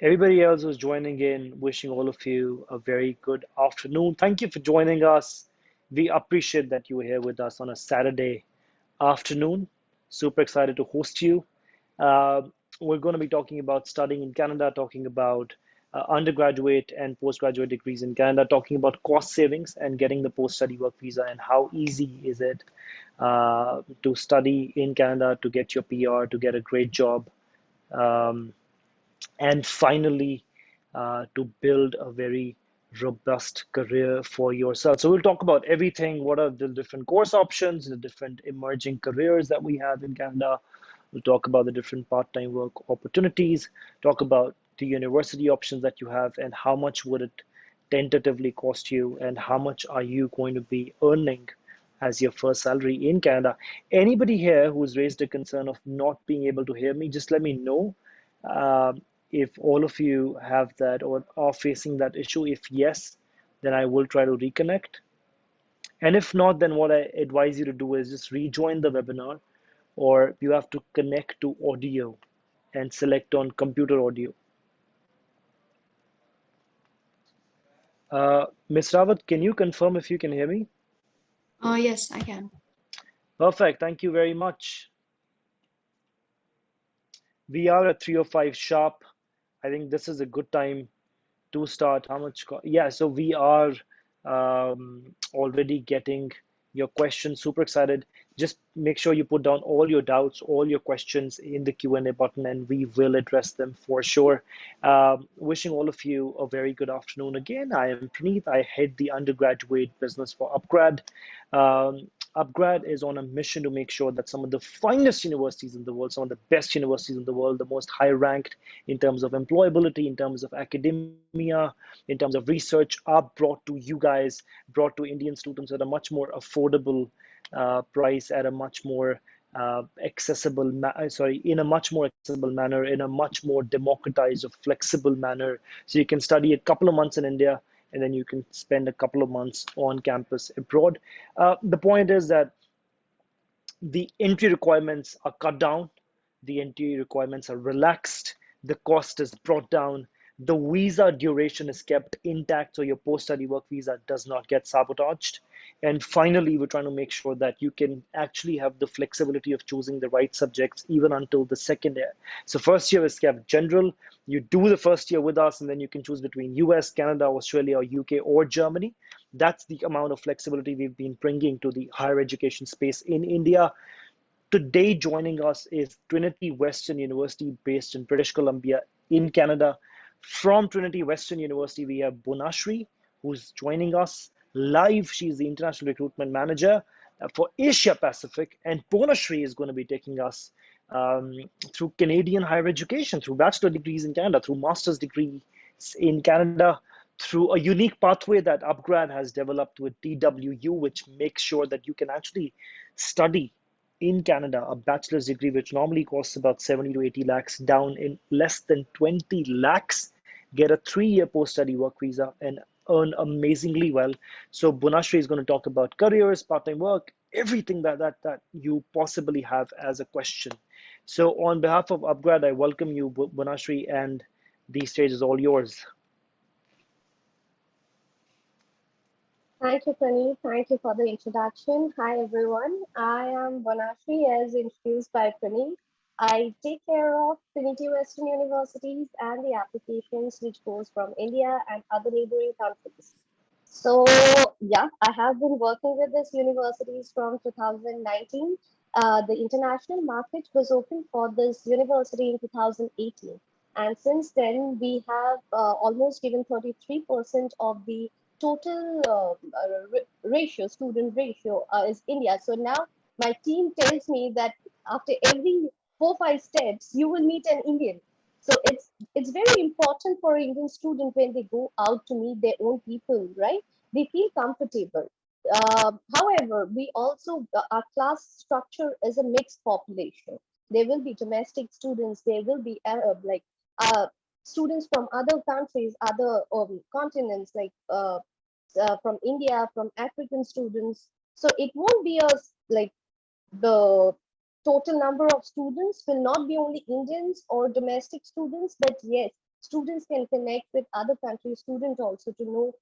Everybody else who's joining in, wishing all of you a very good afternoon. Thank you for joining us. We appreciate that you are here with us on a Saturday afternoon. Super excited to host you. Uh, we're going to be talking about studying in Canada, talking about undergraduate and postgraduate degrees in Canada, talking about cost savings and getting the post-study work visa and how easy is it to study in Canada, to get your PR, to get a great job. Um, and finally to build a very robust career for yourself. So we'll talk about everything. What are the different course options, the different emerging careers that we have in Canada? We'll talk about the different part-time work opportunities, talk about the university options that you have and how much would it tentatively cost you and how much are you going to be earning as your first salary in Canada. Anybody here who's raised a concern of not being able to hear me, just let me know. Um, if all of you have that or are facing that issue. If yes, then I will try to reconnect. And if not, then what I advise you to do is just rejoin the webinar, or you have to connect to audio and select on computer audio. Ms. Rawat, can you confirm if you can hear me? Yes, I can. Perfect. Thank you very much. We are at 3:05 sharp. I think this is a good time to start. How much? Yeah, so we are already getting your questions. Super excited. Just make sure you put down all your doubts, all your questions in the Q&A button, and we will address them for sure. Wishing all of you a very good afternoon again. I am Praneeth. I head the undergraduate business for upGrad. UpGrad is on a mission to make sure that some of the finest universities in the world, some of the best universities in the world, the most high ranked in terms of employability, in terms of academia, in terms of research, are brought to you guys, brought to Indian students at a much more affordable price, at a much more in a much more accessible manner, in a much more democratized or flexible manner. So you can study a couple of months in India, and then you can spend a couple of months on campus abroad. The point is that the entry requirements are cut down, the entry requirements are relaxed, the cost is brought down, the visa duration is kept intact so your post-study work visa does not get sabotaged. And finally, we're trying to make sure that you can actually have the flexibility of choosing the right subjects even until the second year. So first year is kept general. You do the first year with us, and then you can choose between US, Canada, Australia, or UK, or Germany. That's the amount of flexibility we've been bringing to the higher education space in India. Today, joining us is Trinity Western University, based in British Columbia in Canada. From Trinity Western University, we have Bonashree, who's joining us live. She's the International Recruitment Manager for Asia Pacific. And Bonashree is going to be taking us through Canadian higher education, through bachelor degrees in Canada, through master's degrees in Canada, through a unique pathway that upGrad has developed with TWU, which makes sure that you can actually study in Canada a bachelor's degree, which normally costs about 70 to 80 lakhs, down in less than 20 lakhs, get a 3-year post-study work visa, and earn amazingly well. So Bonashree is going to talk about careers, part-time work, everything that you possibly have as a question. So on behalf of upGrad, I welcome you, Bonashree, and the stage is all yours. Thank you, Praneeth. Thank you for the introduction. Hi, everyone. I am Bonashree, as introduced by Praneeth. I take care of Trinity Western Universities and the applications which goes from India and other neighboring countries. So, yeah, I have been working with these universities from 2019. The international market was open for this university in 2018. And since then, we have almost given 33% of the total ratio, student ratio is India. So now my team tells me that after every 4-5 steps, you will meet an Indian. So it's very important for Indian student when they go out to meet their own people, right? They feel comfortable. However, we also our class structure is a mixed population. There will be domestic students. There will be uh, students from other countries, other continents, like from India, from African students. So it won't be a like the total number of students will not be only Indians or domestic students, but yes, students can connect with other country students also to know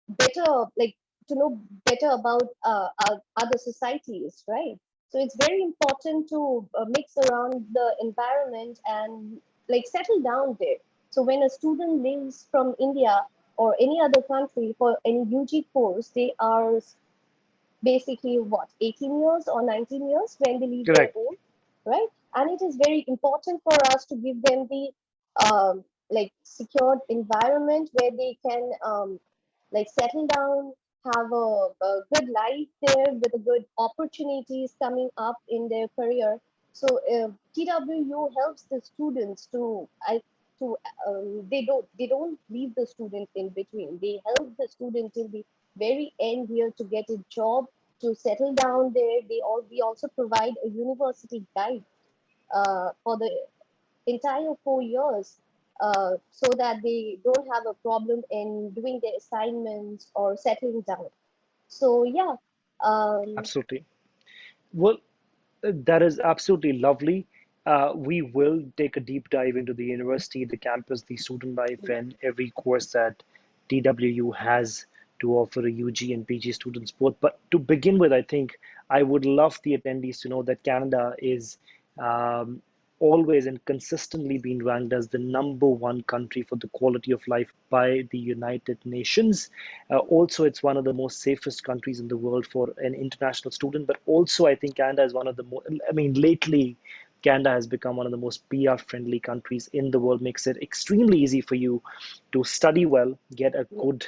better, like to know better about other societies, right? So it's very important to mix around the environment and like settle down there. So when a student leaves from India or any other country for any UG course, they are basically what, 18 years or 19 years when they leave their Correct. home, right? And it is very important for us to give them the like secured environment where they can like settle down, have a good life there with a good opportunities coming up in their career. So TWU helps the students to they don't leave the student in between. They help the student till the very end here to get a job, to settle down there. We also provide a university guide for the entire 4 years, so that they don't have a problem in doing their assignments or settling down. So yeah, um, Absolutely. Well, that is absolutely lovely. We will take a deep dive into the university, the campus, the student life, yeah, and every course that TWU has to offer a UG and PG students both. But to begin with, I think I would love the attendees to know that Canada is um, always and consistently been ranked as the #1 country for the quality of life by the United Nations. Also, it's one of the most safest countries in the world for an international student. But also, I think Canada is one of the more, I mean, lately, Canada has become one of the most PR friendly countries in the world, makes it extremely easy for you to study well, get a yeah, good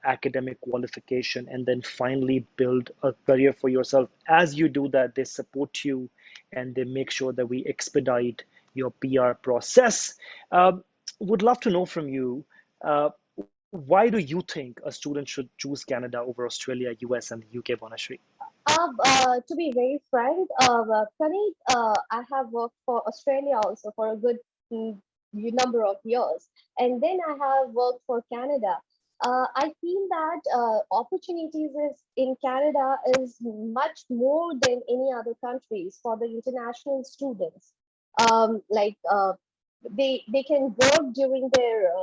academic qualification, and then finally build a career for yourself. As you do that, they support you and they make sure that we expedite your PR process. Would love to know from you, uh, why do you think a student should choose Canada over Australia, US, and the UK, Bonashree? to be very frank, Praneet, I have worked for Australia also for a good mm, number of years, and then I have worked for Canada. I feel that opportunities in Canada is much more than any other countries for the international students. Like they can work during their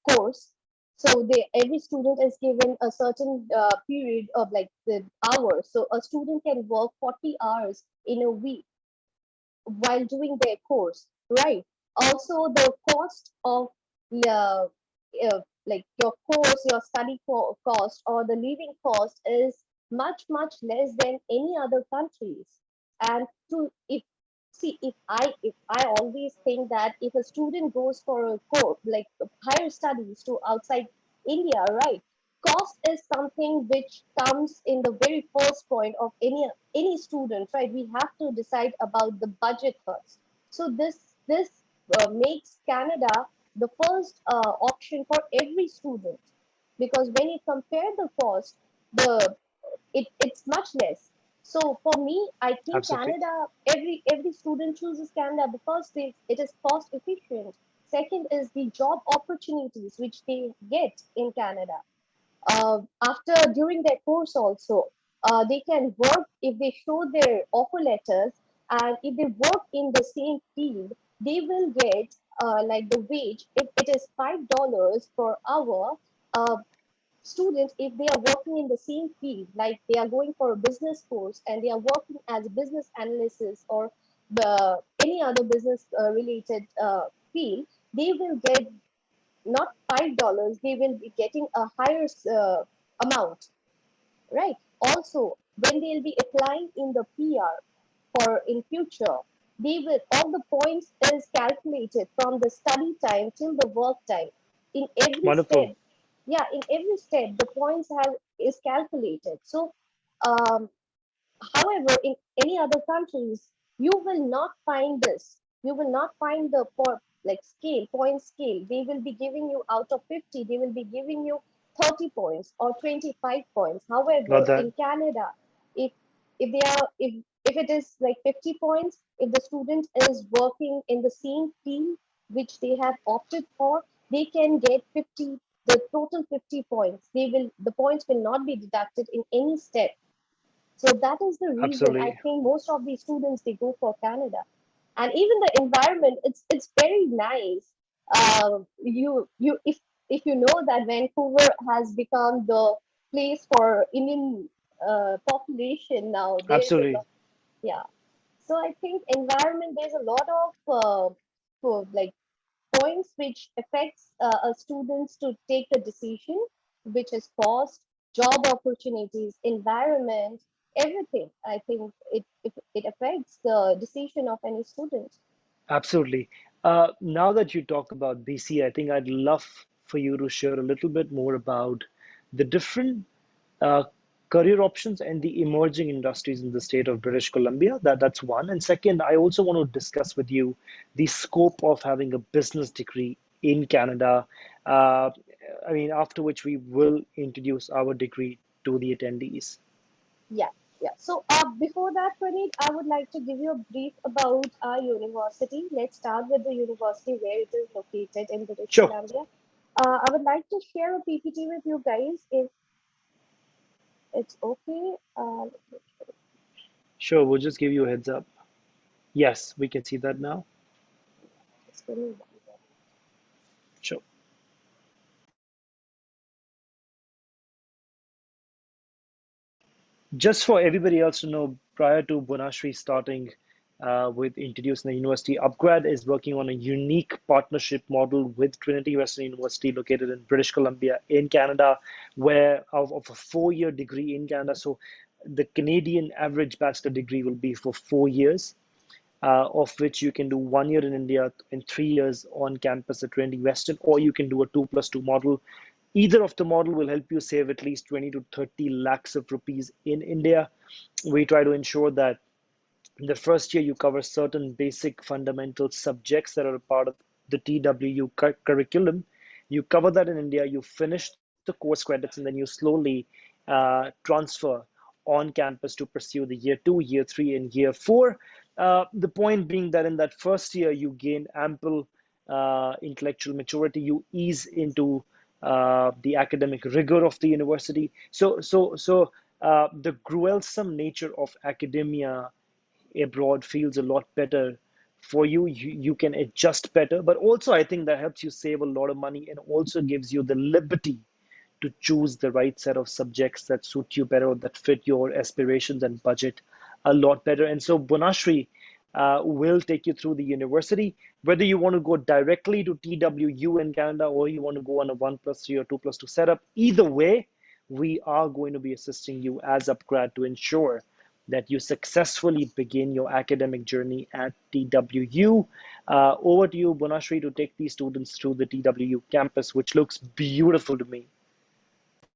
course. So every student is given a certain period of like the hours. So a student can work 40 hours in a week while doing their course, right? Also, the cost of uh, like your course, your study cost or the living cost is much less than any other countries. And to if see if I always think that if a student goes for a course like higher studies to outside India, right? Cost is something which comes in the very first point of any student, right? We have to decide about the budget first. So this makes Canada the first option for every student, because when you compare the cost, it's much less. So for me, I think Absolutely. Canada, every student chooses Canada because it is cost efficient. Second is the job opportunities which they get in Canada after during their course also. They can work if they show their offer letters, and if they work in the same field, they will get like the wage. If it is $5 per hour, uh, students, if they are working in the same field, like they are going for a business course and they are working as a business analyst or any other business related field, they will get not $5, they will be getting a higher amount, right? Also, when they'll be applying in the PR for in future, they will all the points is calculated from the study time till the work time. In every Wonderful. step, yeah, in every step, the points have is calculated. So, um, however, in any other countries, you will not find this. You will not find the like scale, point scale. They will be giving you out of 50, they will be giving you 30 points or 25 points. Love However, that. in Canada, if if they are if it is like 50 points, if the student is working in the same field which they have opted for, they can get 50, the total 50 points. The points will not be deducted in any step. So that is the reason I Absolutely. think most of these students they go for Canada. And even the environment, it's very nice. If you know that Vancouver has become the place for Indian population now, there's a Absolutely. lot, yeah. So I think environment, there's a lot of like points which affects students to take a decision, which is cost, job opportunities, environment, everything. I think it affects the decision of any student. Absolutely. Now that you talk about BC, I think I'd love for you to share a little bit more about the different uh, career options and the emerging industries in the state of British Columbia. That's one. And second, I also want to discuss with you the scope of having a business degree in Canada. Uh, I mean, after which we will introduce our degree to the attendees. Yeah, yeah. So before that, Praneet, I would like to give you a brief about our university. Let's start with the university where it is located in British Sure, Columbia. I would like to share a PPT with you guys if it's okay. sure. We'll just give you a heads up. Yes, we can see that now. Just give me one second. Sure. Just for everybody else to know, prior to Bonashree starting with introducing the university, upGrad is working on a unique partnership model with Trinity Western University, located in British Columbia, in Canada, where of a 4-year degree in Canada. So the Canadian average bachelor degree will be for 4 years, of which you can do 1 year in India and 3 years on campus at Trinity Western, or you can do a 2+2 model. Either of the model will help you save at least 20 to 30 lakhs of rupees in India. We try to ensure that in the first year you cover certain basic fundamental subjects that are a part of the TWU curriculum. You cover that in India, you finish the course credits, and then you slowly transfer on campus to pursue the year 2, year 3, and year 4. The point being that in that first year you gain ample intellectual maturity, you ease into the academic rigor of the university. So the gruesome nature of academia abroad feels a lot better for you. You can adjust better, but also I think that helps you save a lot of money and also gives you the liberty to choose the right set of subjects that suit you better or that fit your aspirations and budget a lot better. And so Bonashree will take you through the university, whether you want to go directly to TWU in Canada or you want to go on a 1+3 or 2+2 setup. Either way, we are going to be assisting you as upgrad to ensure that you successfully begin your academic journey at TWU. Over to you, Bonashree, to take these students through the TWU campus, which looks beautiful to me.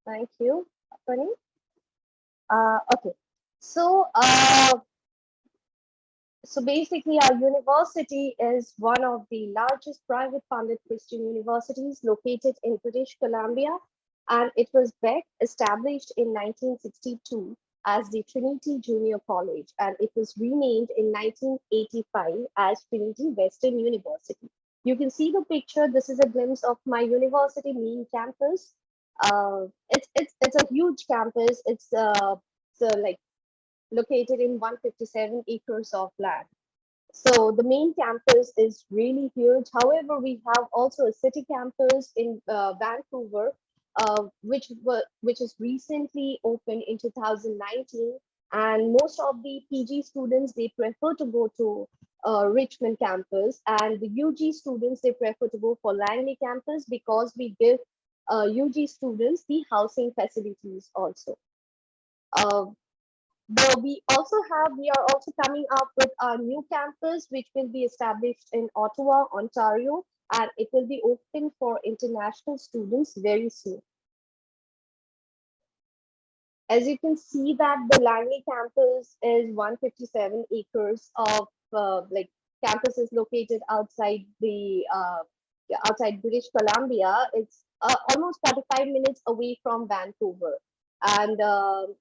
Thank you, Praneet. Okay. So, so basically, our university is one of the largest private funded Christian universities located in British Columbia, and it was established in 1962 as the Trinity Junior College, and it was renamed in 1985 as Trinity Western University. You can see the picture. This is a glimpse of my university main campus. It's a huge campus. It's like located in 157 acres of land. So the main campus is really huge. However, we have also a city campus in Vancouver, which is recently opened in 2019. And most of the PG students, they prefer to go to Richmond campus, and the UG students, they prefer to go for Langley campus because we give UG students the housing facilities also. Uh, we are also coming up with a new campus which will be established in Ottawa, Ontario, and it will be open for international students very soon. As you can see that the Langley campus is 157 acres of like campus is located outside British Columbia. It's almost 45 minutes away from Vancouver. And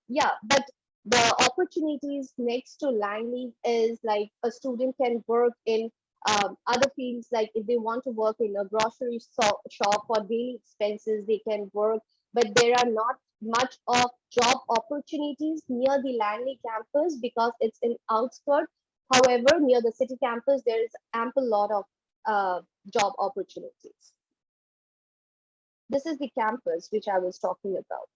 yeah, but the opportunities next to Langley is like a student can work in other fields, like if they want to work in a grocery shop for daily expenses, they can work, but there are not much of job opportunities near the Langley campus because it's in outskirts. However, near the city campus, there is ample lot of job opportunities. This is the campus which I was talking about.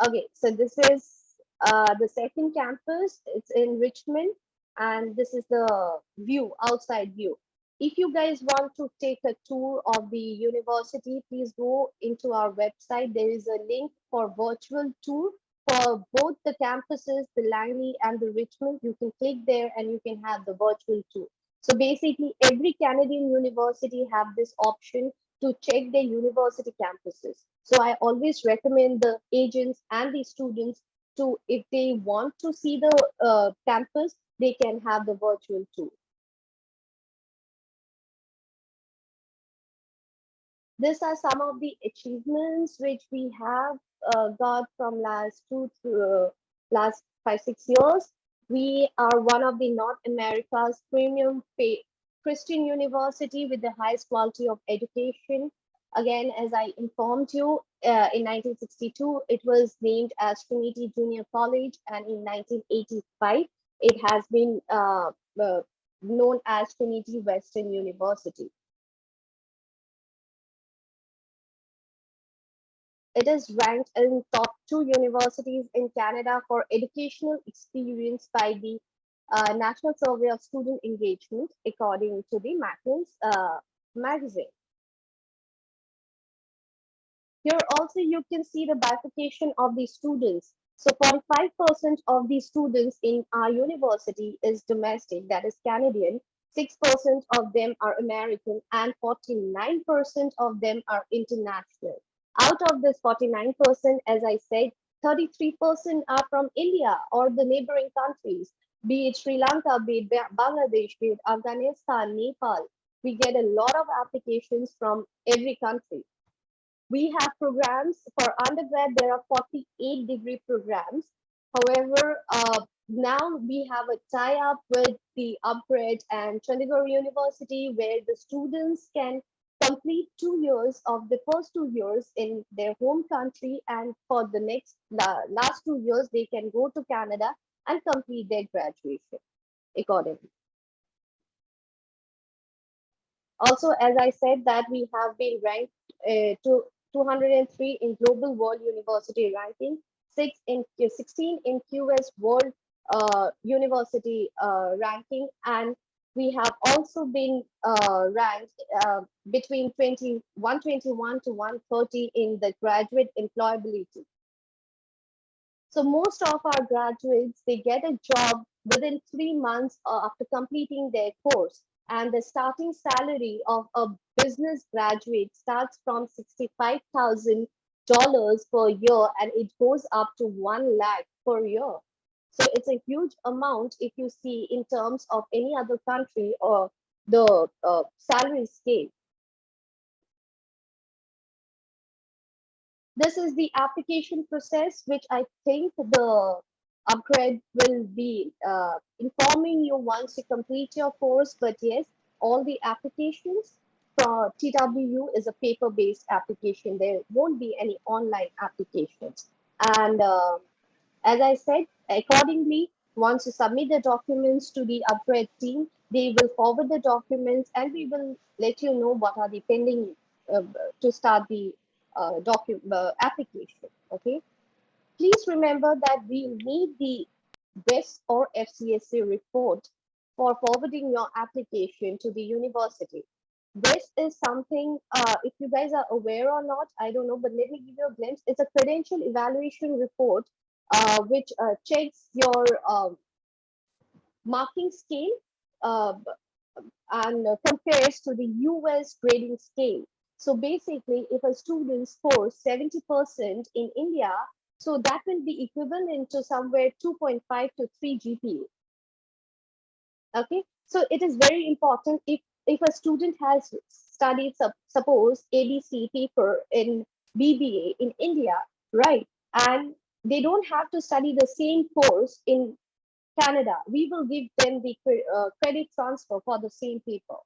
Okay, so this is the second campus. It's in Richmond, and this is the view, outside view. If you guys want to take a tour of the university, please go into our website. There is a link for virtual tour for both the campuses, the Langley and the Richmond. You can click there and you can have the virtual tour. So basically, every Canadian university have this option to check their university campuses. So I always recommend the agents and the students to, if they want to see the campus, they can have the virtual tour. These are some of the achievements which we have got from last last 5-6 years. We are one of the North America's premium Christian university with the highest quality of education. Again, as I informed you, in 1962, it was named as Trinity Junior College, and in 1985, it has been known as Trinity Western University. It is ranked in top 2 universities in Canada for educational experience by the National Survey of Student Engagement, according to the Mackin's magazine. Here also you can see the bifurcation of the students. So 45% of the students in our university is domestic, that is Canadian, 6% of them are American, and 49% of them are international. Out of this 49%, as I said, 33% are from India or the neighboring countries, be it Sri Lanka, be it Bangladesh, be it Afghanistan, Nepal. We get a lot of applications from every country. We have programs for undergrad. There are 48 degree programs. However, now we have a tie-up with the upGrad and Chandigarh University, where the students can complete 2 years of the first 2 years in their home country, and for the last 2 years, they can go to Canada and complete their graduation accordingly. Also, as I said, that we have been ranked to 203 in Global World University Ranking, 16 in QS World University Ranking, and we have also been ranked between 121 to 130 in the graduate employability. So most of our graduates, they get a job within 3 months after completing their course. And the starting salary of a business graduate starts from $65,000 per year, and it goes up to 1 lakh per year. So it's a huge amount if you see in terms of any other country or the salary scale. This is the application process, which I think the upGrad will be informing you once you complete your course. But yes, all the applications for TWU is a paper-based application. There won't be any online applications. And as I said, accordingly, once you submit the documents to the upGrad team, they will forward the documents, and we will let you know what are the pending to start the application. Okay. Please remember that we need the BEST or FCSA report for forwarding your application to the university. This is something, if you guys are aware or not, I don't know, but let me give you a glimpse. It's a credential evaluation report, which checks your marking scale and compares to the US grading scale. So basically, if a student scores 70% in India, so that will be equivalent to somewhere 2.5 to 3 GPA. Okay, so it is very important if a student has studied, suppose ABC paper in BBA in India, right? And they don't have to study the same course in Canada. We will give them the credit transfer for the same paper.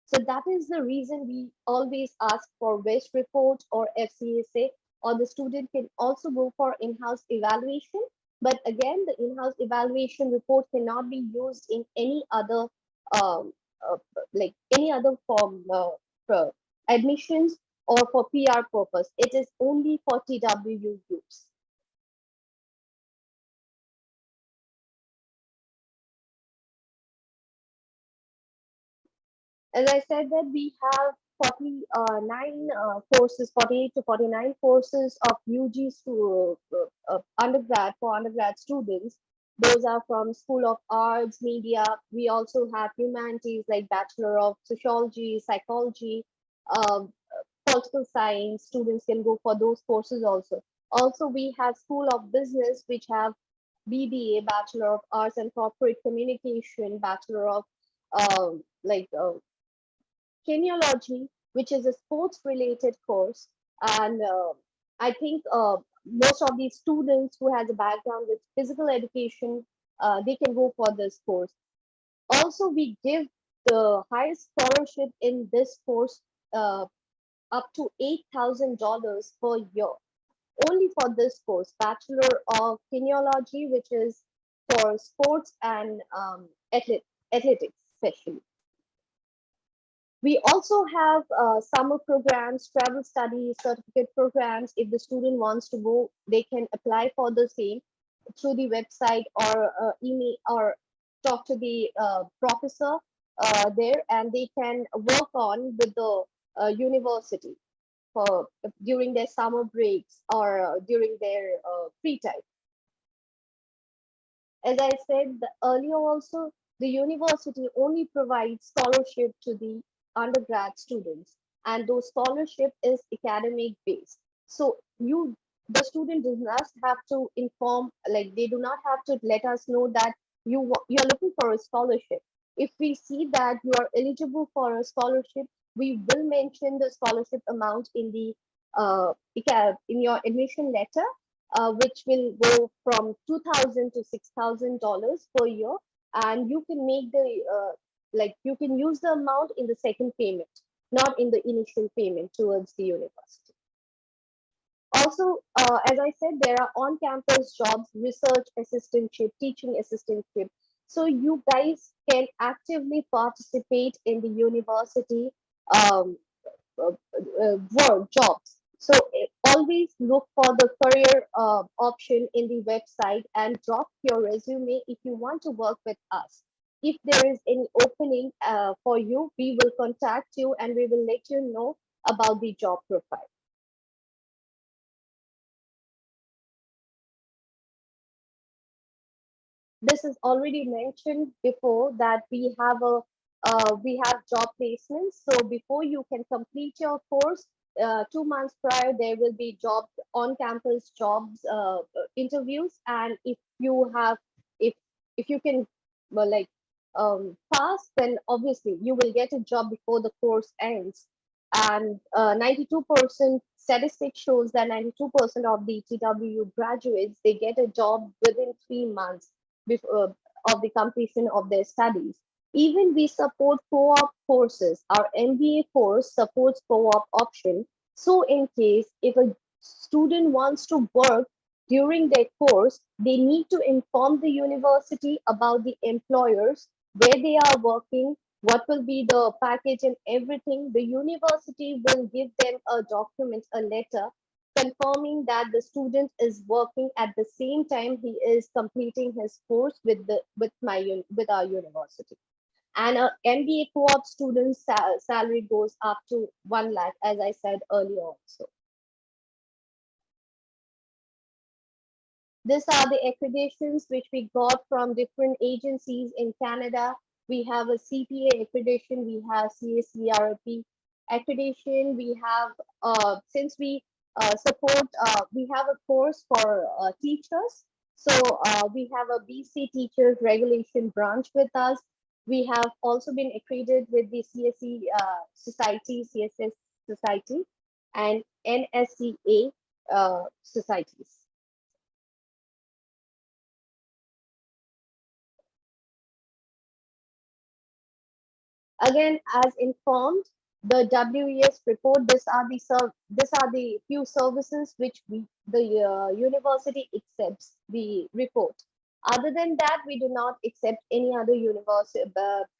So that is the reason we always ask for WEST report or FCSA, or the student can also go for in-house evaluation. But again, the in-house evaluation report cannot be used in any other um, like any other form for admissions or for PR purpose. It is only for TWU use. As I said that we have 49 courses, 48 to 49 courses of UGs to undergrad for undergrad students. Those are from School of Arts, Media. We also have humanities like Bachelor of Sociology, Psychology, um, political science. Students can go for those courses also. Also, we have School of Business, which have BBA, Bachelor of Arts and Corporate Communication, Bachelor of Genealogy, which is a sports related course. And I think most of these students who has a background with physical education, they can go for this course. Also, we give the highest scholarship in this course up to $8,000 per year, only for this course, Bachelor of Genealogy, which is for sports and athletics, especially. We also have summer programs, travel studies, certificate programs. If the student wants to go, they can apply for the same through the website or email or talk to the professor there, and they can work on with the university for during their summer breaks or during their free time. As I said earlier also, the university only provides scholarship to the undergrad students, and those scholarship is academic based. So the student does not have to inform, like they do not have to let us know that you're looking for a scholarship. If we see that you are eligible for a scholarship, we will mention the scholarship amount in the in your admission letter, which will go from $2,000 to $6,000 per year, and you can make the you can use the amount in the second payment, not in the initial payment towards the university. Also, as I said, there are on-campus jobs, research assistantship, teaching assistantship. So you guys can actively participate in the university um, work jobs. So always look for the career option in the website and drop your resume if you want to work with us. If there is any opening for you, we will contact you and we will let you know about the job profile. This is already mentioned before that we have job placements. So before you can complete your course, 2 months prior there will be job on campus jobs interviews, and if if you can pass, then obviously you will get a job before the course ends. And 92% statistic shows that 92% of the TWU graduates, they get a job within 3 months before, of the completion of their studies. Even we support co-op courses. Our MBA course supports co-op option. So in case if a student wants to work during their course, they need to inform the university about the employers, where they are working, what will be the package and everything. The university will give them a document, a letter confirming that the student is working at the same time he is completing his course with with our university. And a MBA co-op student's salary goes up to 1 lakh, as I said earlier also. These are the accreditations which we got from different agencies in Canada. We have a CPA accreditation, we have CACRP accreditation, we have, since we support, we have a course for teachers. So we have a BC Teachers Regulation branch with us. We have also been accredited with the CSE Society, CSS Society, and NSCA societies. Again, as informed, the WES report. These are the few services which the university accepts the report. Other than that, we do not accept any other university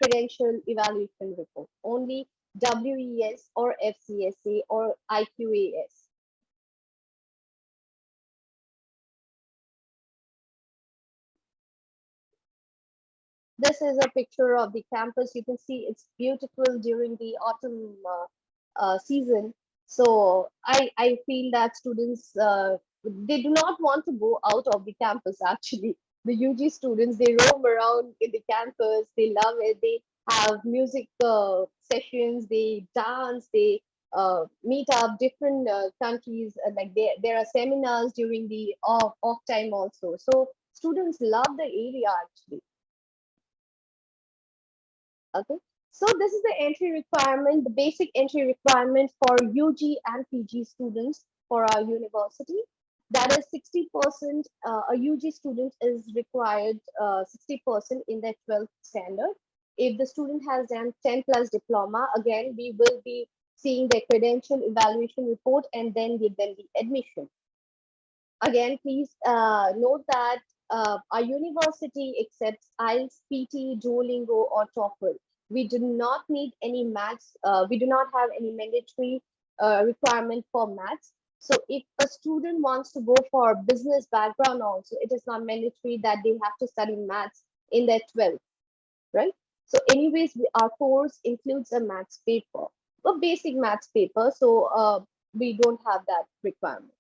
credential evaluation report. Only WES or FCSA or IQAS. This is a picture of the campus. You can see it's beautiful during the autumn season. So I feel that students, they do not want to go out of the campus actually. The UG students, they roam around in the campus. They love it. They have music sessions. They dance. They meet up different countries. Like there are seminars during the off time also. So students love the area actually. Okay, so this is the entry requirement, the basic entry requirement for UG and PG students for our university. That is 60%. A UG student is required 60% in their 12th standard. If the student has done 10 plus diploma, again, we will be seeing their credential evaluation report and then give them the admission. Again, please note that our university accepts IELTS, PT, Duolingo, or TOEFL. We do not need any maths. We do not have any mandatory requirement for maths. So if a student wants to go for business background also, it is not mandatory that they have to study maths in their 12th, right? So anyways, our course includes a maths paper, a basic maths paper. So we don't have that requirement.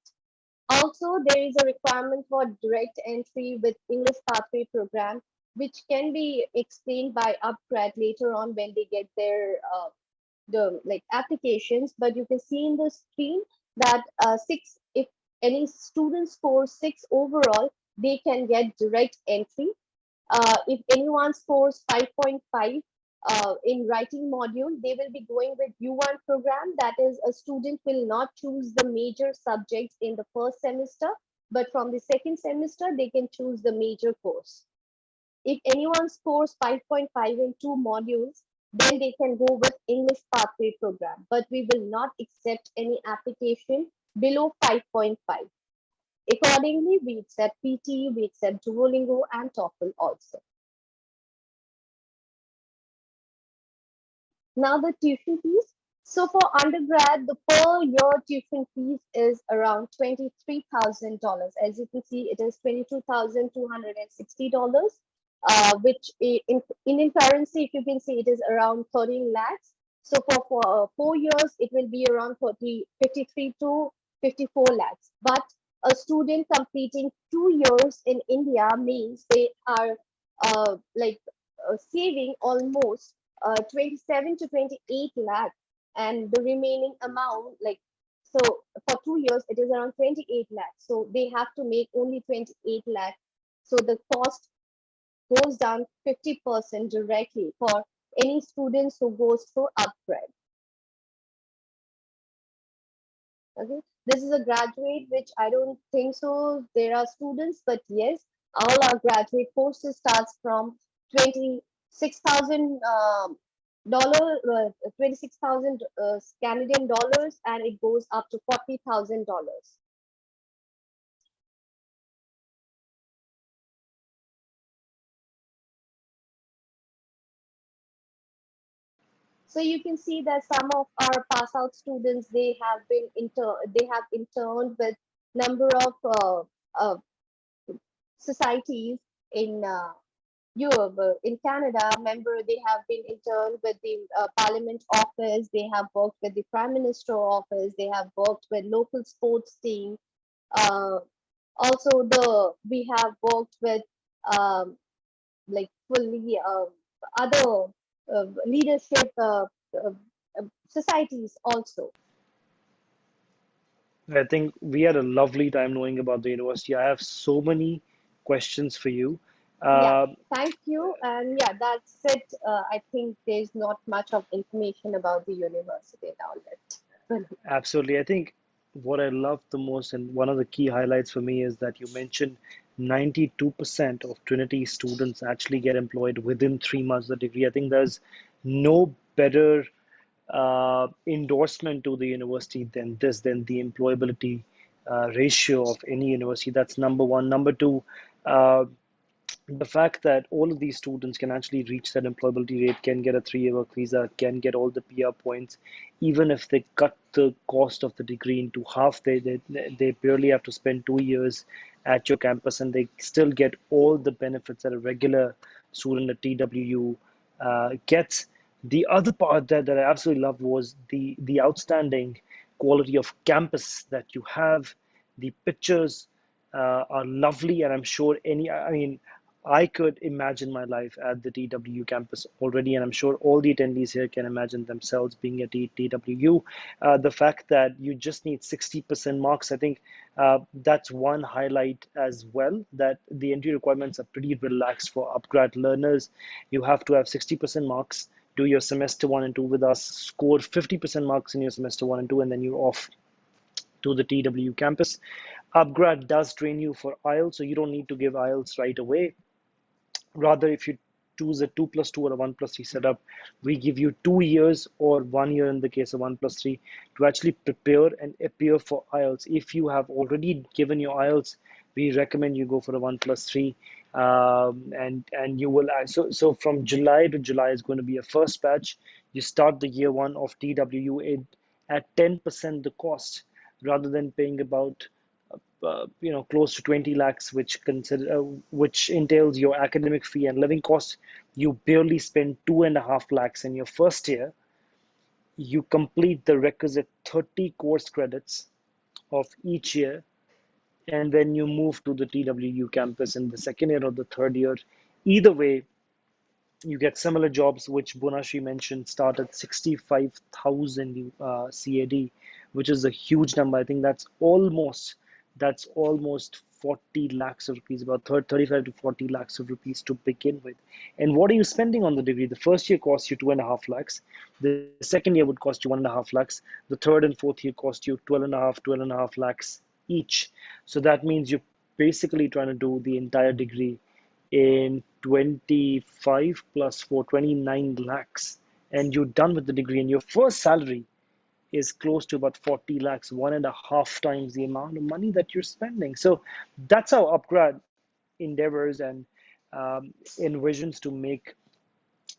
Also, there is a requirement for direct entry with English pathway program, which can be explained by upGrad later on when they get their applications. But you can see in the screen that if any student scores 6 overall, they can get direct entry. If anyone scores 5.5 in writing module, they will be going with U1 program. That is, a student will not choose the major subjects in the first semester, but from the second semester, they can choose the major course. If anyone scores 5.5 in 2 modules, then they can go with English pathway program, but we will not accept any application below 5.5. Accordingly, we accept PT, we accept Duolingo and TOEFL also. Now the tuition fees. So for undergrad, the per year tuition fees is around $23,000. As you can see, it is $22,260, which in Indian currency, if you can see, it is around 13 lakhs. So for 4 years, it will be around 53 to 54 lakhs. But a student completing 2 years in India means they are saving almost 27 to 28 lakh, and the remaining amount, so for 2 years it is around 28 lakh, so they have to make only 28 lakh, so the cost goes down 50% directly for any students who goes through upgrade. Okay, this is a graduate, which I don't think so there are students, but yes, all our graduate courses starts from 26,000 $26,000 Canadian dollars, and it goes up to $40,000. So you can see that some of our pass out students, they have interned with number of societies in Europe, in Canada. Remember, they have been interned with the Parliament office. They have worked with the Prime Minister office. They have worked with local sports team. Also, we have worked with fully other leadership societies also. I think we had a lovely time knowing about the university. I have so many questions for you. Yeah, Uh, thank you. And yeah, that's it. I think there's not much of information about the university now left. Absolutely. I think what I love the most, and one of the key highlights for me, is that you mentioned 92% of Trinity students actually get employed within 3 months of the degree. I think there's no better endorsement to the university than this, than the employability ratio of any university. That's number one. Number two, uh, the fact that all of these students can actually reach that employability rate, can get a 3-year work visa, can get all the PR points, even if they cut the cost of the degree into half, they barely have to spend 2 years at your campus and they still get all the benefits that a regular student at TWU gets. The other part that I absolutely loved was the outstanding quality of campus that you have. The pictures are lovely, and I'm sure I mean, I could imagine my life at the TWU campus already, and I'm sure all the attendees here can imagine themselves being at TWU. The fact that you just need 60% marks, I think that's one highlight as well, that the entry requirements are pretty relaxed for upgrad learners. You have to have 60% marks, do your semester 1 and 2 with us, score 50% marks in your semester 1 and 2, and then you're off to the TWU campus. Upgrad does train you for IELTS, so you don't need to give IELTS right away. Rather, if you choose a 2+2 or a 1+3 setup, we give you 2 years or 1 year in the case of 1+3 to actually prepare and appear for IELTS. If you have already given your IELTS, we recommend you go for a 1+3, and you will. So from July to July is going to be a first batch. You start the year one of TWU at 10% the cost, rather than paying about close to 20 lakhs, which entails your academic fee and living costs. You barely spend 2.5 lakhs in your first year. You complete the requisite 30 course credits of each year, and then you move to the TWU campus in the second year or the third year. Either way, you get similar jobs, which Bonashree mentioned, start at 65,000 CAD, which is a huge number. I think that's almost 40 lakhs of rupees, about 35 to 40 lakhs of rupees to begin with. And what are you spending on the degree? The first year costs you 2.5 lakhs. The second year would cost you 1.5 lakhs. The third and fourth year cost you 12.5 lakhs each. So that means you're basically trying to do the entire degree in 25 plus 4, 29 lakhs, and you're done with the degree, and your first salary is close to about 40 lakhs, 1.5 times the amount of money that you're spending. So that's how upgrad endeavors and envisions to make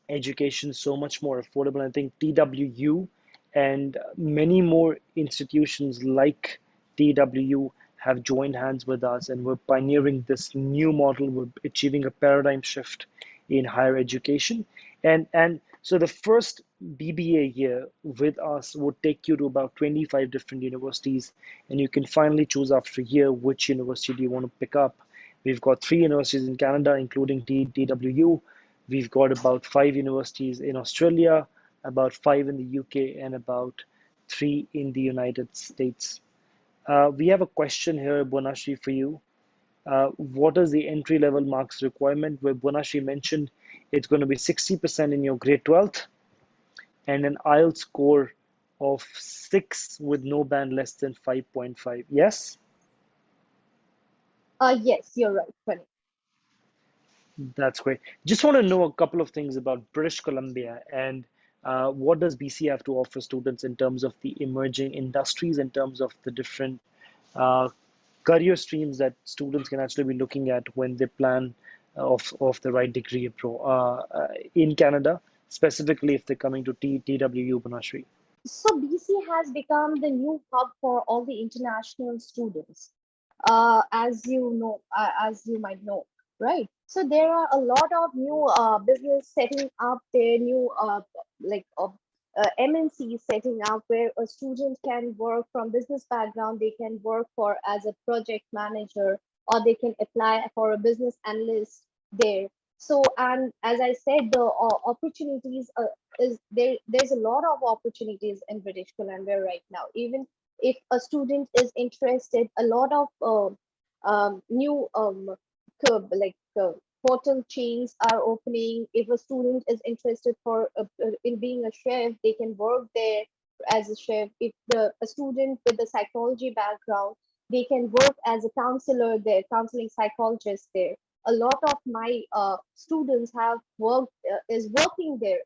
education so much more affordable. I think TWU and many more institutions like TWU have joined hands with us, and we're pioneering this new model. We're achieving a paradigm shift in higher education. And so the first BBA year with us would take you to about 25 different universities, and you can finally choose after a year which university do you want to pick up. We've got 3 universities in Canada, including TWU. We've got about 5 universities in Australia, about 5 in the UK, and about 3 in the United States. We have a question here, Bonashree, for you. What is the entry level marks requirement? Where Bonashree mentioned it's going to be 60% in your grade 12th and an IELTS score of 6 with no band less than 5.5. Yes? Yes, you're right, Pranay. That's great. Just want to know a couple of things about British Columbia and what does BC have to offer students in terms of the emerging industries, in terms of the different uh, career streams that students can actually be looking at when they plan of the right degree in Canada, specifically if they're coming to TWU, Bonashree. So BC has become the new hub for all the international students, as you might know, right? So there are a lot of new business setting up there, new like MNCs setting up where a student can work from business background. They can work for as a project manager, or they can apply for a business analyst there. So, and as I said, the opportunities is there. There's a lot of opportunities in British Columbia right now. Even if a student is interested, a lot of new like hotel chains are opening. If a student is interested in being a chef, they can work there as a chef. If a student with a psychology background, they can work as a counselor there, counseling psychologist there. A lot of my students have worked is working there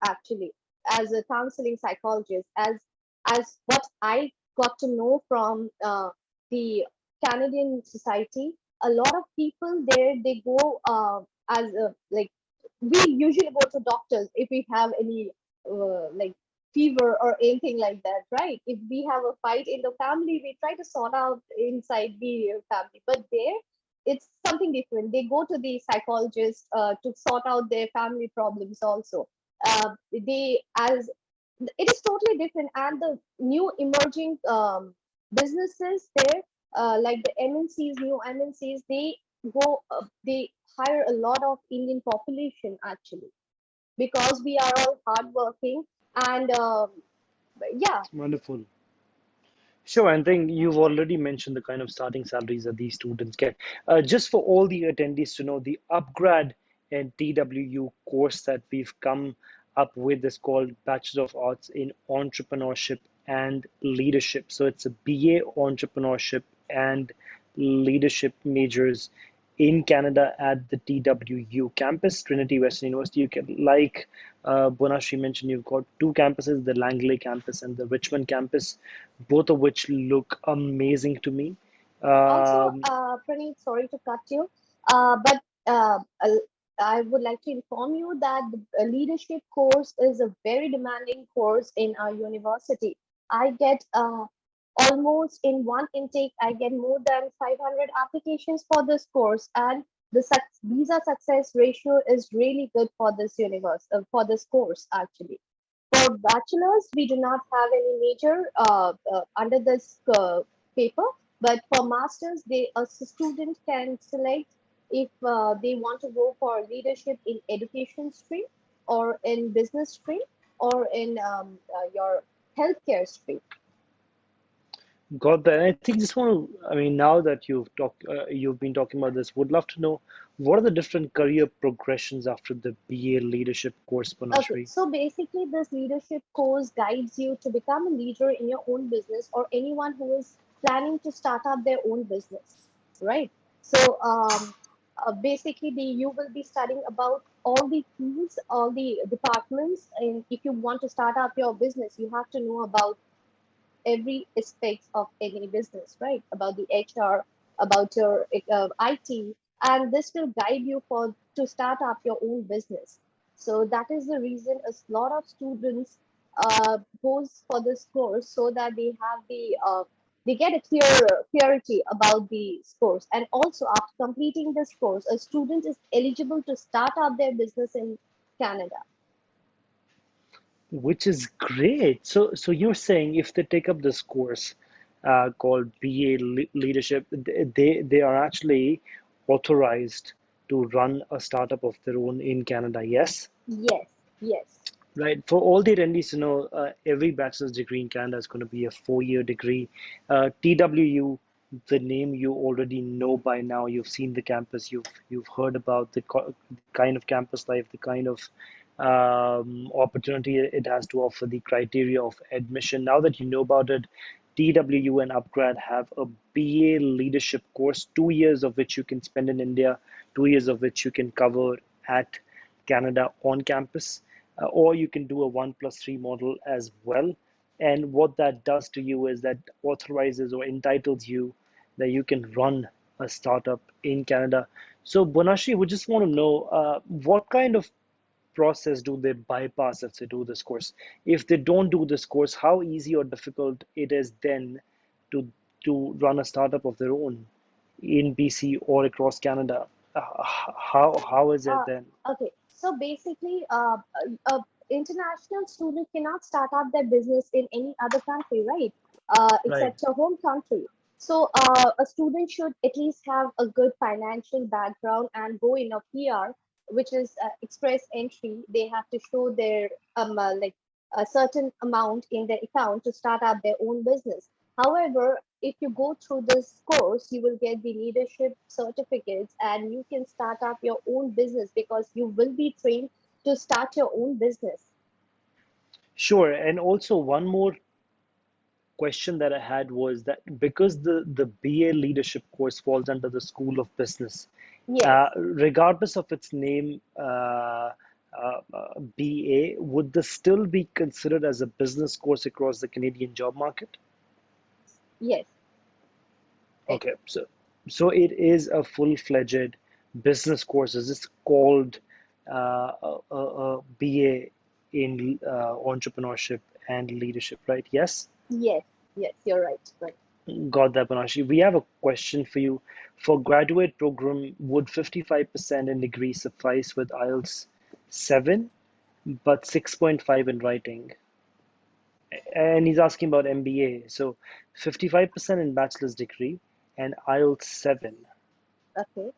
actually. as a counseling psychologist, as what I got to know from the Canadian society, a lot of people there, they go as a, like, we usually go to doctors if we have any like fever or anything like that, right? If we have a fight in the family, we try to sort out inside the family. But there, it's something different. They go to the psychologist to sort out their family problems also. They as It is totally different, and the new emerging businesses there, like the MNCs, new MNCs, they hire a lot of Indian population actually, because we are all hardworking, and yeah. Wonderful. Sure, and then you've already mentioned the kind of starting salaries that these students get. Just for all the attendees to know, the upgrad and TWU course that we've come up with is called Bachelor of Arts in Entrepreneurship and Leadership. So it's a BA Entrepreneurship and Leadership majors in Canada at the TWU campus, Trinity Western University. You can, like Bonashree mentioned, you've got two campuses, the Langley campus and the Richmond campus, both of which look amazing to me. Also, Um, Praneeth, sorry to cut you, but I would like to inform you that the leadership course is a very demanding course in our university. I get almost in one intake, I get more than 500 applications for this course, and the visa success ratio is really good for this for this course actually. For bachelors, we do not have any major under this paper, but for masters, a student can select if they want to go for leadership in education stream, or in business stream, or in your healthcare stream. got that. And I think just want to, I mean, now that you've been talking about this, would love to know what are the different career progressions after the BA leadership course, Okay, Bonashree? so basically, this leadership course guides you to become a leader in your own business, or anyone who is planning to start up their own business, right? So basically, you will be studying about all the fields, all the departments, and if you want to start up your business, you have to know about every aspect of any business, right? About the HR, about your IT, and this will guide you for to start up your own business. So that is the reason a lot of students goes for this course, so that they get a clarity about the course. And also, after completing this course, a student is eligible to start up their business in Canada. Which is great. So you're saying if they take up this course called BA Leadership, they are actually authorized to run a startup of their own in Canada, yes? Yes, yes. Right. For all the attendees to know, every bachelor's degree in Canada is going to be a 4-year degree. TWU, the name you already know by now. You've seen the campus. You've heard about the kind of campus life, the kind of opportunity it has to offer, the criteria of admission. Now that you know about it, TWU and upGrad have a BA leadership course, 2 years of which you can spend in India, 2 years of which you can cover at Canada on campus, or you can do a 1+3 model as well. And what that does to you is that authorizes or entitles you that you can run a startup in Canada. So, Bonashree, we just want to know what kind of process do they bypass if they do this course? If they don't do this course, how easy or difficult it is then to run a startup of their own in BC or across Canada? How is it Uh, then? okay, so basically, a international student cannot start up their business in any other country, right? Right. Except your home country. So a student should at least have a good financial background and go in a PR, which is express entry. They have to show their like a certain amount in their account to start up their own business. However, if you go through this course, you will get the leadership certificates, and you can start up your own business because you will be trained to start your own business. Sure. And also one more question that I had was that because the BA leadership course falls under the School of Business, Yes. regardless of its name, BA, would this still be considered as a business course across the Canadian job market? Yes, it Okay, is. so it is a full-fledged business course. It's called a BA in entrepreneurship and leadership, right? Yes, Yes, yes, you're right. Right. got that, Bonashree. We have a question for you. For graduate program, would 55% in degree suffice with IELTS 7, but 6.5 in writing? And he's asking about MBA. So 55% in bachelor's degree and IELTS 7. Okay.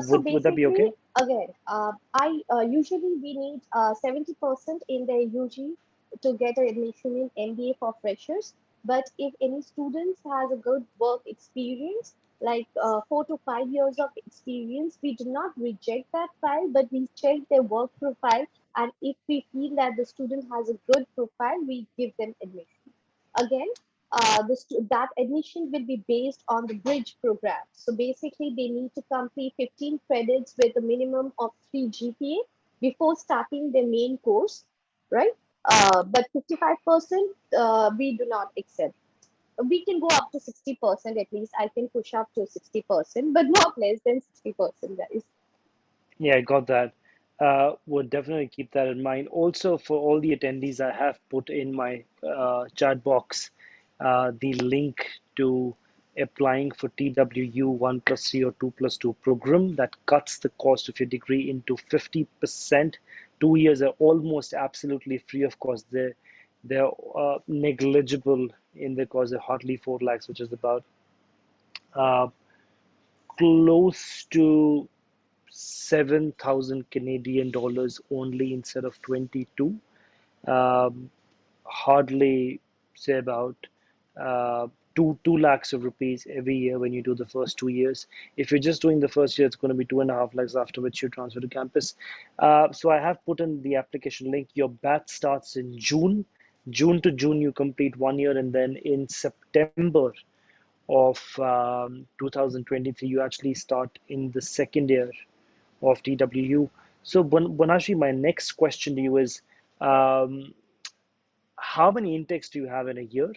So Would that be basically, okay? again, I usually we need 70% in their UG to get an admission in MBA for freshers. But if any students has a good work experience, like 4 to 5 years of experience, we do not reject that file, but we check their work profile. And if we feel that the student has a good profile, we give them admission. Again, that admission will be based on the bridge program. So basically, they need to complete 15 credits with a minimum of 3 GPA before starting their main course, right? But 55% we do not accept. We can go up to 60% at least. I can push up to 60%, but not less than 60%, guys. Yeah, I got that. Would definitely keep that in mind. Also, for all the attendees, I have put in my chat box the link to applying for TWU 1 plus 3 or 2 plus 2 program that cuts the cost of your degree into 50%. 2 years are almost absolutely free of cost. They're negligible in the cost. They're hardly 4 lakhs, which is about uh, close to 7,000 Canadian dollars only instead of 22. Um, Hardly say about uh, two lakhs of rupees every year when you do the first 2 years. If you're just doing the first year, it's going to be 2.5 lakhs, after which you transfer to campus. So I have put in the application link. Your batch starts in June. June to June, you complete 1 year, and then in September of 2023, you actually start in the second year of TWU. So, Bonashree, my next question to you is, um, how many intakes do you have in a year?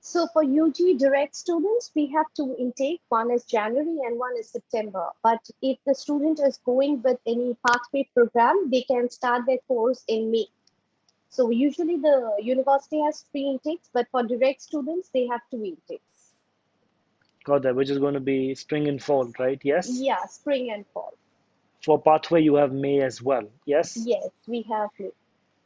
So for UG direct students, we have two intake. One is January and one is September. But if the student is going with any pathway program, they can start their course in May. So usually the university has three intakes, but for direct students, they have two intakes. Got that, which is going to be spring and fall, right? Yes. Yeah, spring and fall. For pathway, you have May as well. Yes. Yes, we have May.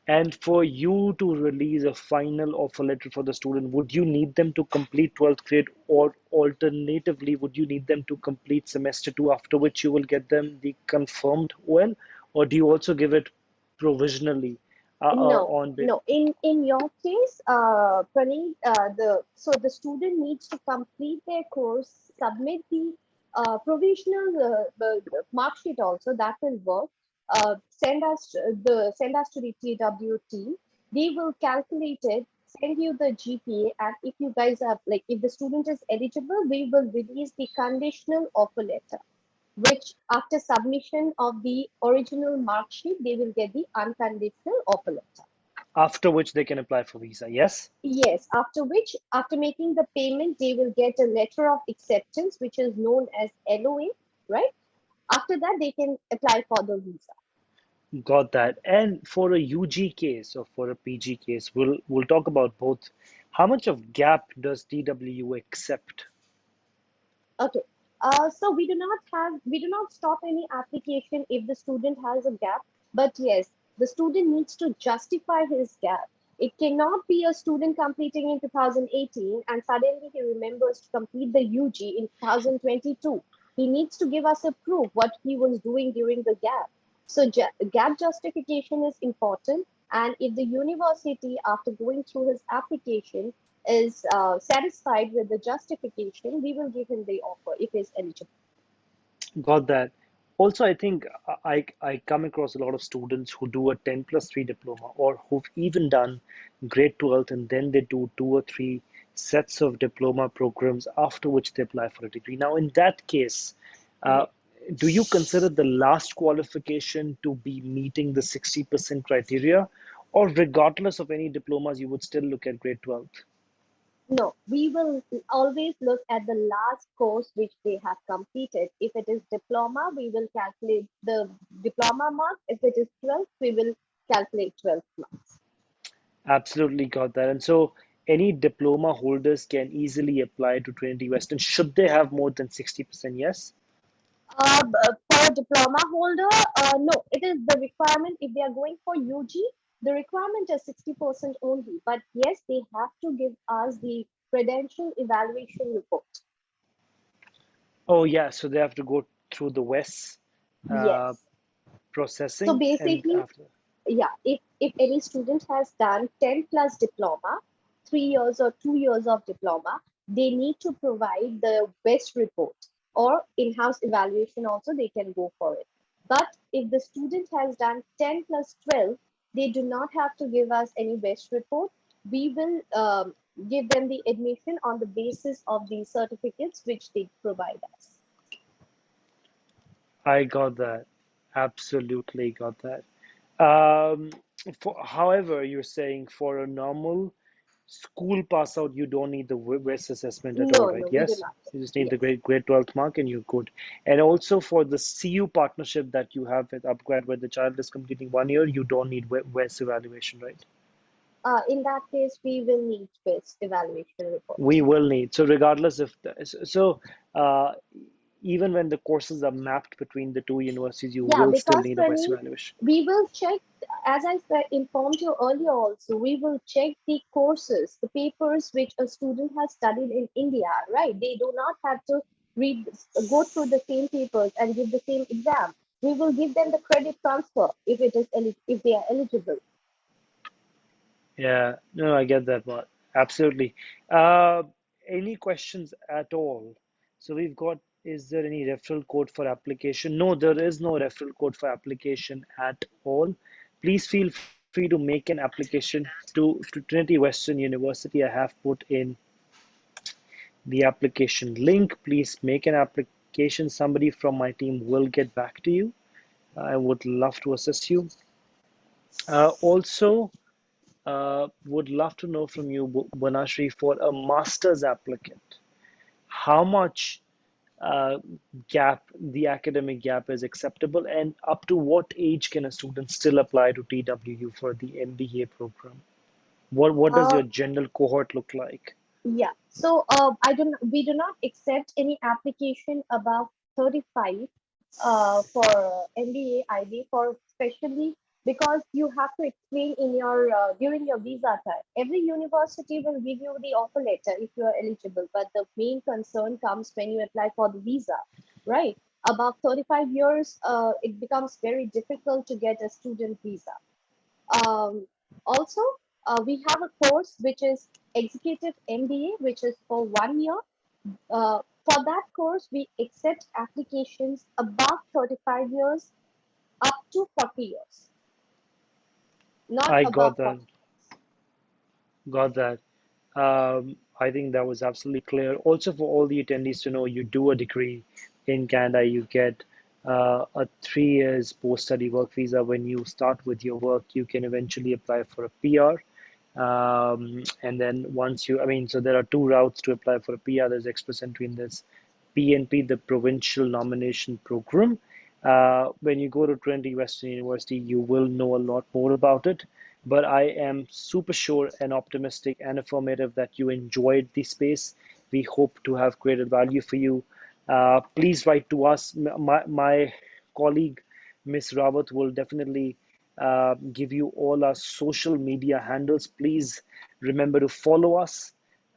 And for you to release a final offer letter for the student, would you need them to complete 12th grade, or alternatively, would you need them to complete semester two, after which you will get them the confirmed OL, or do you also give it provisionally No, on bid? no. In your case, Praneet, the student needs to complete their course, submit the provisional mark sheet also. That will work. Send us to the TWT. They will calculate it, send you the GPA, and if you guys are like, if the student is eligible, we will release the conditional offer letter, which after submission of the original mark sheet, they will get the unconditional offer letter. After which they can apply for visa. Yes. Yes, after which, after making the payment, they will get a letter of acceptance, which is known as LOA, right? After that, they can apply for the visa. Got that. And for a UG case or for a PG case, we'll talk about both. How much of gap does TWU accept? Okay. So we do not stop any application if the student has a gap. But yes, the student needs to justify his gap. It cannot be a student completing in 2018 and suddenly he remembers to complete the UG in 2022. He needs to give us a proof what he was doing during the gap. So gap justification is important. And if the university, after going through his application, is satisfied with the justification, we will give him the offer if he's eligible. Got that. Also, I think I come across a lot of students who do a 10 plus 3 diploma, or who've even done grade 12th and then they do 2 or 3 sets of diploma programs, after which they apply for a degree. Now, in that case, uh, Yes. do you consider the last qualification to be meeting the 60% criteria, or regardless of any diplomas, you would still look at grade 12th? No, we will always look at the last course which they have completed. If it is diploma, we will calculate the diploma mark. If it is 12th, we will calculate 12th marks. Absolutely got that. And so any diploma holders can easily apply to Trinity Western. Should they have more than 60%? Yes. For a diploma holder, no, it is the requirement. If they are going for UG, the requirement is 60% only. But yes, they have to give us the credential evaluation report. Oh, yeah. So they have to go through the WES uh, Yes. So processing and basically, after. yeah, if any student has done 10 plus diploma, 3 years or 2 years of diploma, they need to provide the best report, or in-house evaluation also they can go for it. But if the student has done 10 plus 12, they do not have to give us any best report. We will give them the admission on the basis of the certificates which they provide us. I got that. Absolutely got that. Um, however, you're saying for a normal school pass out, you don't need the WES assessment at all, No, right? no, we do Yes, not. you just need the Yes. grade 12th mark and you're good. And also for the CU partnership that you have with upGrad, where the child is completing 1 year, you don't need WES evaluation, right? In that case, we will need best evaluation report. We will need. So regardless if uh, even when the courses are mapped between the two universities, you Yeah, will still because need a WES Prani, evaluation. we will check, as I said, informed you earlier also, we will check the courses, the papers which a student has studied in India, right? They do not have to read, go through the same papers and give the same exam. We will give them the credit transfer if it is if they are eligible. Yeah, no, I get that part. Absolutely. Uh, any questions at all? So we've got, is there any referral code for application? No, there is no referral code for application at all. Please feel free to make an application to Trinity Western University. I have put in the application link. Please make an application. Somebody from my team will get back to you. I would love to assist you. Also, would love to know from you, Bonashree, for a master's applicant, how much uh, gap, the academic gap is acceptable, and up to what age can a student still apply to TWU for the MBA program? What does Uh, your general cohort look like? Yeah. So we do not accept any application above 35 for MBA IB, for especially because you have to explain in your during your visa time. Every university will give you the offer letter if you are eligible, but the main concern comes when you apply for the visa, right? Above 35 years, it becomes very difficult to get a student visa. Um, Also, we have a course which is Executive MBA, which is for 1 year. For that course, we accept applications above 35 years up to 40 years, not I above got that. 40 years. Got that. I think that was absolutely clear. Also, for all the attendees to know, you do a degree in Canada, you get a 3 years post-study work visa. When you start with your work, you can eventually apply for a PR. And then once you, I mean, so there are two routes to apply for a PR. There's express entry in this PNP, the Provincial Nomination Program. When you go to Trinity Western University, you will know a lot more about it. But I am super sure and optimistic and affirmative that you enjoyed the space. We hope to have created value for you. Please write to us. My colleague, Miss Rawat, will definitely give you all our social media handles. Please remember to follow us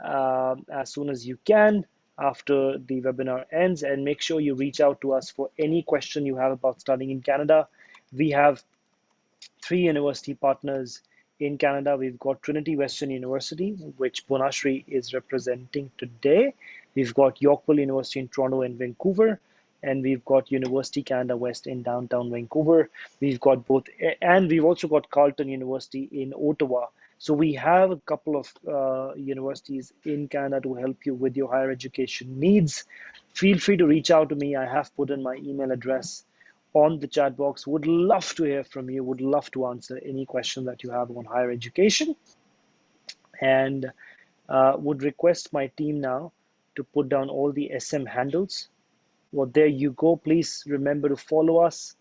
as soon as you can after the webinar ends, and make sure you reach out to us for any question you have about studying in Canada. We have 3 university partners in Canada. We've got Trinity Western University, which Bonashree is representing today. We've got Yorkville University in Toronto and Vancouver, and we've got University Canada West in downtown Vancouver. We've got both, and we've also got Carleton University in Ottawa. So we have a couple of universities in Canada to help you with your higher education needs. Feel free to reach out to me. I have put in my email address on the chat box. Would love to hear from you. Would love to answer any question that you have on higher education. And would request my team now to put down all the SM handles. Well, there you go. Please remember to follow us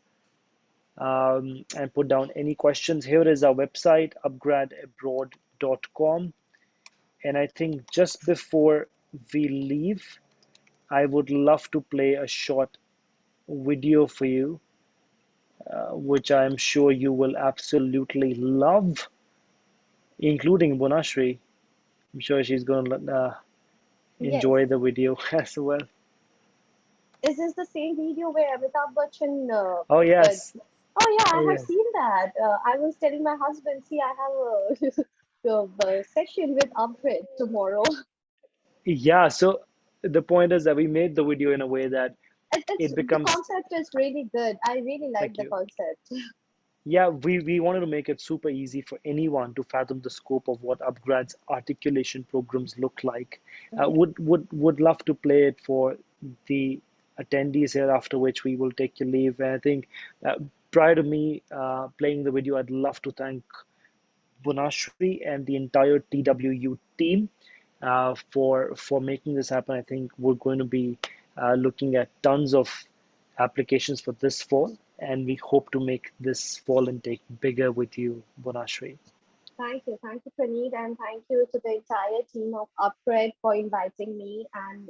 and put down any questions. Here is our website, upgradabroad.com. And I think just before we leave, I would love to play a short video for you, which I'm sure you will absolutely love, including Bonashree. I'm sure she's going to Yes. enjoy the video as well. Is this the same video where Amitabh Bachchan? Oh, yes. Oh yeah, Oh, I have yeah. seen that. I was telling my husband, see, I have a session with upGrad tomorrow. Yeah, so the point is that we made the video in a way that it The becomes, concept is really good. I really like thank the you. concept. Yeah, we wanted to make it super easy for anyone to fathom the scope of what upGrad's articulation programs look like. Yeah. Would love to play it for the attendees here, after which we will take your leave. And I think prior to me playing the video, I'd love to thank Bonashree and the entire TWU team for making this happen. I think we're going to be looking at tons of applications for this fall, and we hope to make this fall intake bigger with you, Bonashree. Thank you, Praneeth, and thank you to the entire team of upGrad for inviting me and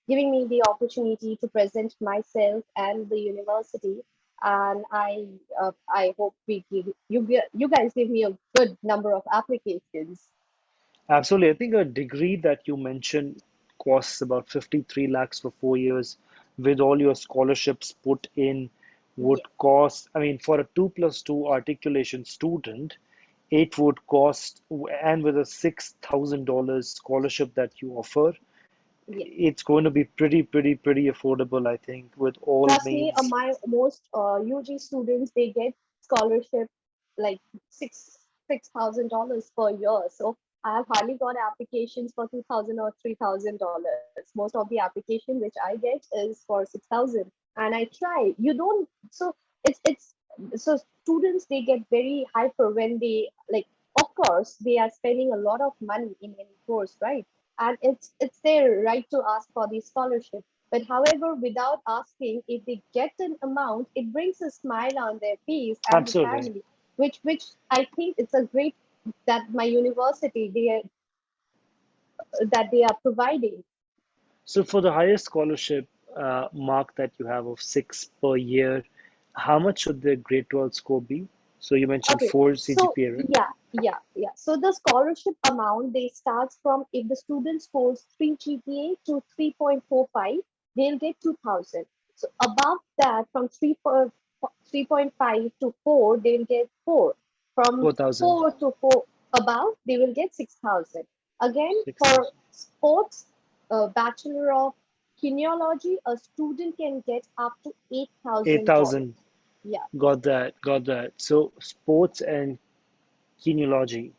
giving me the opportunity to present myself and the university. And I hope you guys give me a good number of applications. Absolutely. I think a degree that you mentioned costs about 53 lakhs for 4 years, with all your scholarships put in, would Yes, cost, I mean, for a 2+2 articulation student, it would cost, and with a $6,000 scholarship that you offer, yes. it's going to be pretty affordable, I think, with all Trust me, means. my most UG students they get scholarship like $6,000 per year. So I have hardly got applications for 2,000 or $3,000. Most of the application which I get is for 6,000, and I try. You don't. So it's so students they get very hyper when they like. Of course, they are spending a lot of money in any course, right? And it's their right to ask for the scholarship, but however, without asking, if they get an amount, it brings a smile on their face and the Absolutely. family, which I think it's a great that my university they are providing. So for the highest scholarship mark that you have of 6 per year, how much should the grade 12 score be? So you mentioned Okay, 4 so CGPA, right? yeah. So the scholarship amount they starts from if the student scores 3 GPA to 3.45, they'll get 2,000. So above that, from 3.5 to 4, they'll get 4. From 4,000, 4 to 4 above, they will get 6,000. Again, for 6,000, sports, Bachelor of Kineology, a student can get up to $8,000. 8,000. Yeah, Got that. So sports and genealogy, yeah,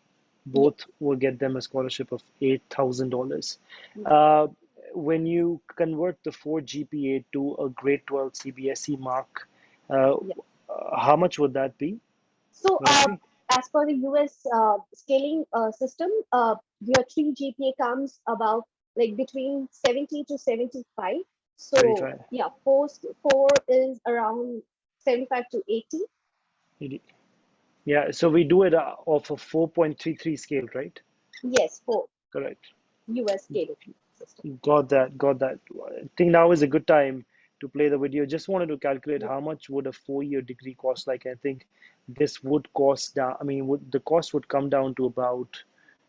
both will get them a scholarship of $8,000. yeah, Uh, when you convert the 4 GPA to a grade 12 CBSE mark, uh, yeah. how much would that be, So, Manashri? as per the US scaling system, your 3 GPA comes about like between 70 to 75. So, 75. yeah, four is around 75 to 80. Yeah, so we do it off a 4.33 scale, right? Yes, for Correct. US scaling system. Got that. I think now is a good time to play the video. Just wanted to calculate Yeah. how much would a 4 year degree cost. Like I think this would cost down. I mean, would the cost would come down to about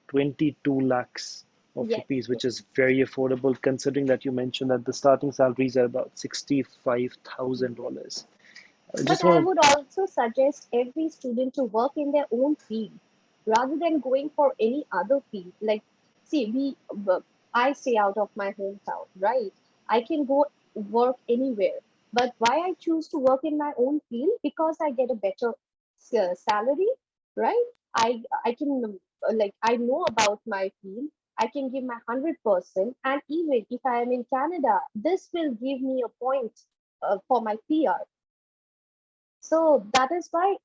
22 lakhs of Yes, rupees, yes. which is very affordable considering that you mentioned that the starting salaries are about $65,000. I But just I want would also suggest every student to work in their own field rather than going for any other field. Like, see, I stay out of my hometown, right? I can go work anywhere. But why I choose to work in my own field? Because I get a better salary, right? I can. like I know about my field, I can give my 100%. And even if I am in Canada, this will give me a point for my PR. So that is why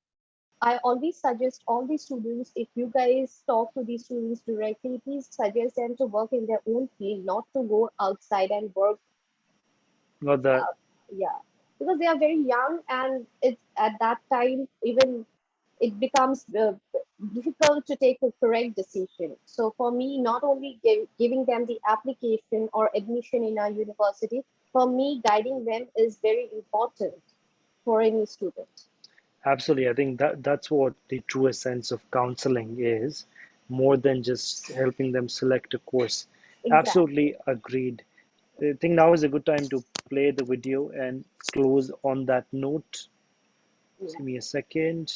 I always suggest all the students, if you guys talk to these students directly, please suggest them to work in their own field, not to go outside and work. Got that. Yeah, because they are very young, and it's at that time even it becomes difficult to take a correct decision. So for me, not only giving them the application or admission in our university, for me, guiding them is very important for any student. Absolutely. I think that's what the truest sense of counseling is, more than just helping them select a course. Exactly. Absolutely agreed. I think now is a good time to play the video and close on that note. Yeah. Give me a second.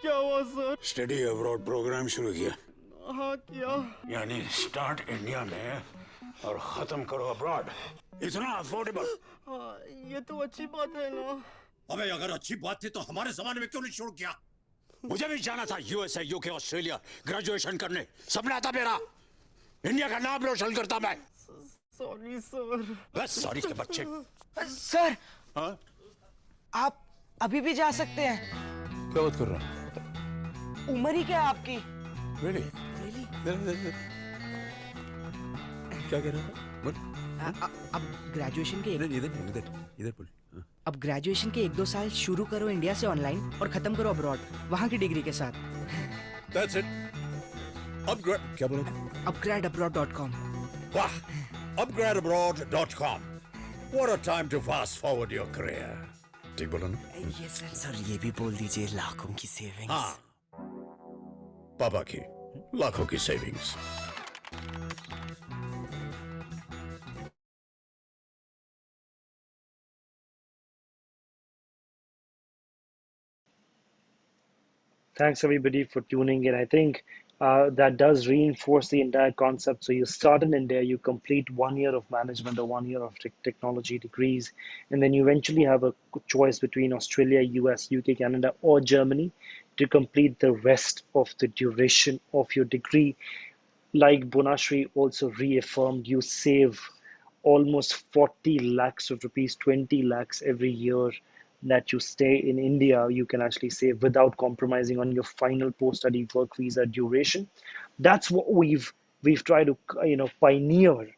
क्या हुआ sir? Study abroad programme शुरू किया। हाँ किया। यानी start India में और खत्म करो अब्रॉड। इतना अफोर्डेबल। हाँ, ये तो अच्छी बात है ना। अबे अगर अच्छी बात थी तो हमारे जमाने में क्यों नहीं शुरू किया? मुझे भी जाना था यूएसए, यूके, ऑस्ट्रेलिया ग्रेजुएशन करने। सपना था मेरा। इंडिया का नाम रोशन करता मैं। Sorry sir. बस सॉरी के बच्चे। सर, हाँ? आप अभी भी जा सकते हैं। क्या बात कर रहा है? उम्र ही क्या है आपकी? Really? क्या कह रहा था? अब ग्रेजुएशन के इधर बोल। अब ग्रेजुएशन के 1-2 साल शुरू करो इंडिया से ऑनलाइन और खत्म करो अब्रॉड, वहाँ की डिग्री के साथ। That's it. upgrad क्या बोला? upgradabroad.com। वाह, upgradabroad.com. What a time to fast forward your career. ठीक बोला ना? यस सर, ये भी बोल दीजिए लाखों की सेविंग्स। हाँ, पापा की लाखों की savings. Thanks everybody for tuning in. I think that does reinforce the entire concept. So you start in India, you complete 1 year of management or 1 year of technology degrees, and then you eventually have a choice between Australia, US, UK, Canada, or Germany to complete the rest of the duration of your degree. Like Bonashree also reaffirmed, you save almost 40 lakhs of rupees, 20 lakhs every year that you stay in India. You can actually save without compromising on your final post-study work visa duration. That's what we've tried to pioneer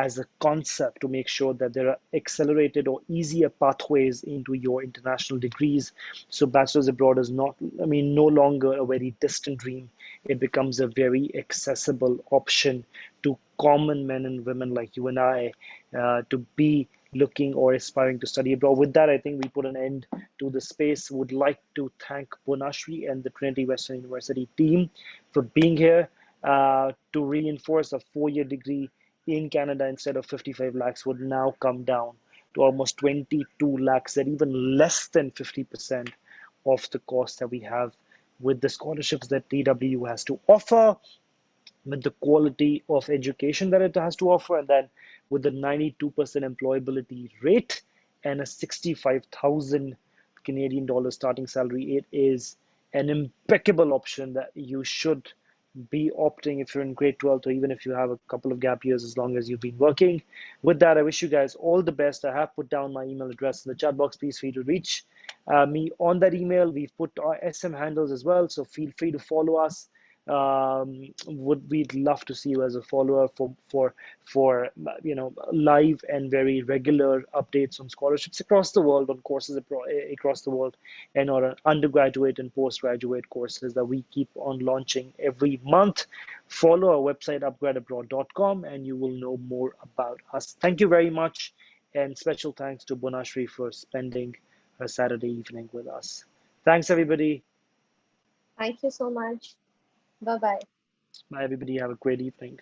as a concept to make sure that there are accelerated or easier pathways into your international degrees. So bachelor's abroad is not, no longer a very distant dream. It becomes a very accessible option to common men and women like you and I to be looking or aspiring to study abroad. With that, I think we put an end to the space. Would like to thank Bonashree and the Trinity Western University team for being here to reinforce a 4-year degree in Canada instead of 55 lakhs would now come down to almost 22 lakhs, at even less than 50% of the cost that we have with the scholarships that TW has to offer, with the quality of education that it has to offer, and then with the 92% employability rate and a 65,000 Canadian dollars starting salary, it is an impeccable option that you should be opting if you're in grade 12th, or even if you have a couple of gap years, as long as you've been working. With that, I wish you guys all the best. I have put down my email address in the chat box. Please feel free to reach me on that email. We've put our SM handles as well, so feel free to follow us. We'd love to see you as a follower for live and very regular updates on scholarships across the world, on courses across the world, and on undergraduate and postgraduate courses that we keep on launching every month. Follow our website upgradabroad.com and you will know more about us. Thank you very much, and special thanks to Bonashree for spending her Saturday evening with us. Thanks everybody. Thank you so much. Bye-bye. Bye everybody. Have a great evening.